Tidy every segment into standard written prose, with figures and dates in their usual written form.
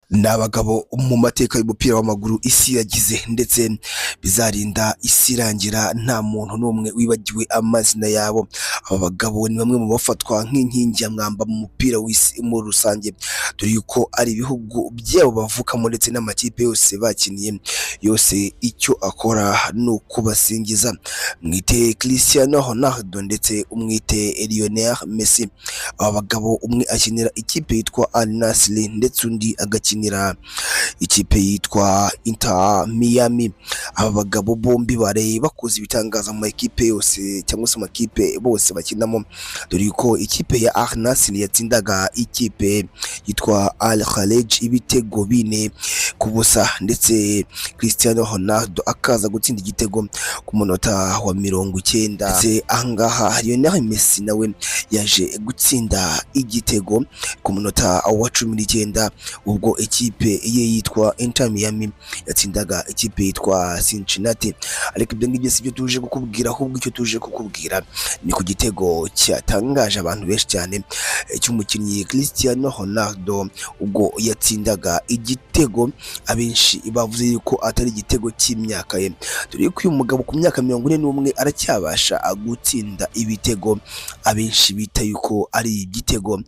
n'abagabo mu mateka y'umupira w'amaguru isi yagize, ndetse bizarinda isi irangira nta muntu n'umwe wibagiwe amazina yabo. Aba bagabo ni bamwe mu bafatwa nk'inkingi ya mwamba mu mupira w'isi muri rusange, dore yuko ari ibihugu byabo bavukamo ndetse n'amakipe yose bakiniye yose icyo akora ni ukubasingiza. Mwite Cristiano Ronaldo ndetse umwite Lionel Messi. Aba bagabo umwe akinira ikipe yitwa Al Nassr ndetse undi agakinira ikipe yitwa Inter Miami. Aba bagabo bombi bare bakoze ibitangaza mu ekipe yose cyangwa se amakipe bose bakinamo, dore yuko ikipe ya Al Nassr yatsindaga ikipe yitwa Al Khalej ibitego 4-0, ndetse Cristiano Ronaldo akaza gutsinda igitego ku munota wa 90. Ndetse ahangaha Lionel Messi nawe yaje gutsinda igitego ku munota wa 19, ubwo ikipe ye yitwa Inter Miami yatsindaga ikipe yitwa Cincinnati. Ariko ibyo ngibyo si byo tuje kukubwira, ahubwo icyo tuje kukubwira ni ku gitego cyatangaje abantu benshi cyane cy'umukinnyi Cristiano Ronaldo, ubwo yatsindaga igitego abenshi bavuze yuko atari igitego cy'imyaka ye, dore yuko uyu mugabo ku myaka 41 aracyabasha gutsinda ibitego abenshi bita yuko ari igitego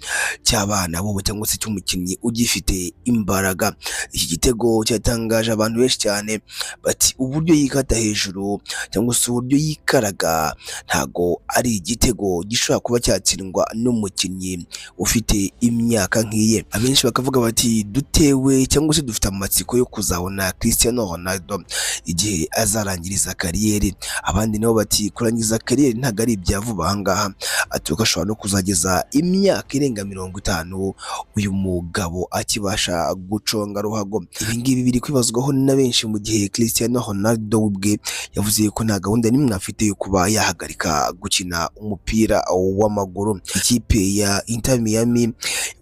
cy'abana bo cyangwa se cy'umukinnyi ugifite imbaraga. Iki gitego cyatangaje abantu benshi cyane, bati uburyo yikata hejuru cyangwa se uburyo yikaraga ntago ari igitego gishobora kuba cyatsindwa n'umukinnyi ufite imyaka nk'iye. Abenshi bakavuga bati dutewe cyangwa se dufite amatsiko yo kuzabona Cristiano Ronaldo igihe azarangiriza kariyeri. Abandi nabo bati kurangiza kariyeri ntago ari ibya vuba ahangaha, atuka ashobora no kuzageza imyaka irenga 50 uyu mugabo akibasha guconga ruhago. Ibi ngibi biri kwibazwaho na benshi, mu gihe Cristiano Ronaldo ubwe yavuze ko nta gahunda nimwe afite yo kuba yahagarika gukina umupira w'amaguru. Ikipe ya Inter Miami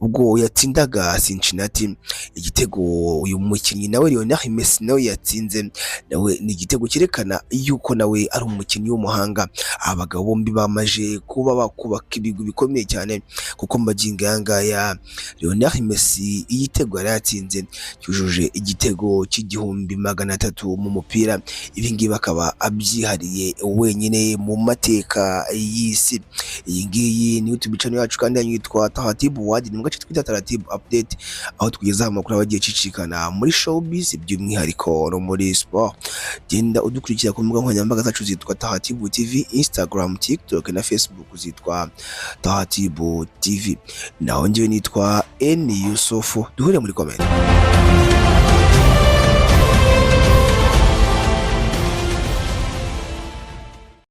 ubwo yatsindaga Cincinnati igitego, uyu mukinnyi nawe Lionel Messi nawe yatsinze, nawe ni igitego cyerekana yuko nawe ari umukinnyi w'umuhanga. Abagabo bombi bamaje kuba bakubaka ibigwi bikomeye cyane, kuko magingo yangaya Lionel Messi igitego yari yatsinze cyujuje igitego cy'igihumbi 300 mu mupira. Ibi ngibi akaba abyihariye wenyine mu mateka y'isi. Iyi ngiyi ni YouTube channel yacu kandi yitwa Tahatibu World, ni mu gace twita Tahatibu Update, aho tugeza amakuru abagiye cicikana muri showbiz by'umwihariko no muri sport. Genda udukurikira ku mbuga nkoranyambaga zacu zitwa Tahatibu TV, Instagram, TikTok na Facebook zitwa Tahatibu TV. Naho njyewe nitwa N Yusufu, duhure muri comment.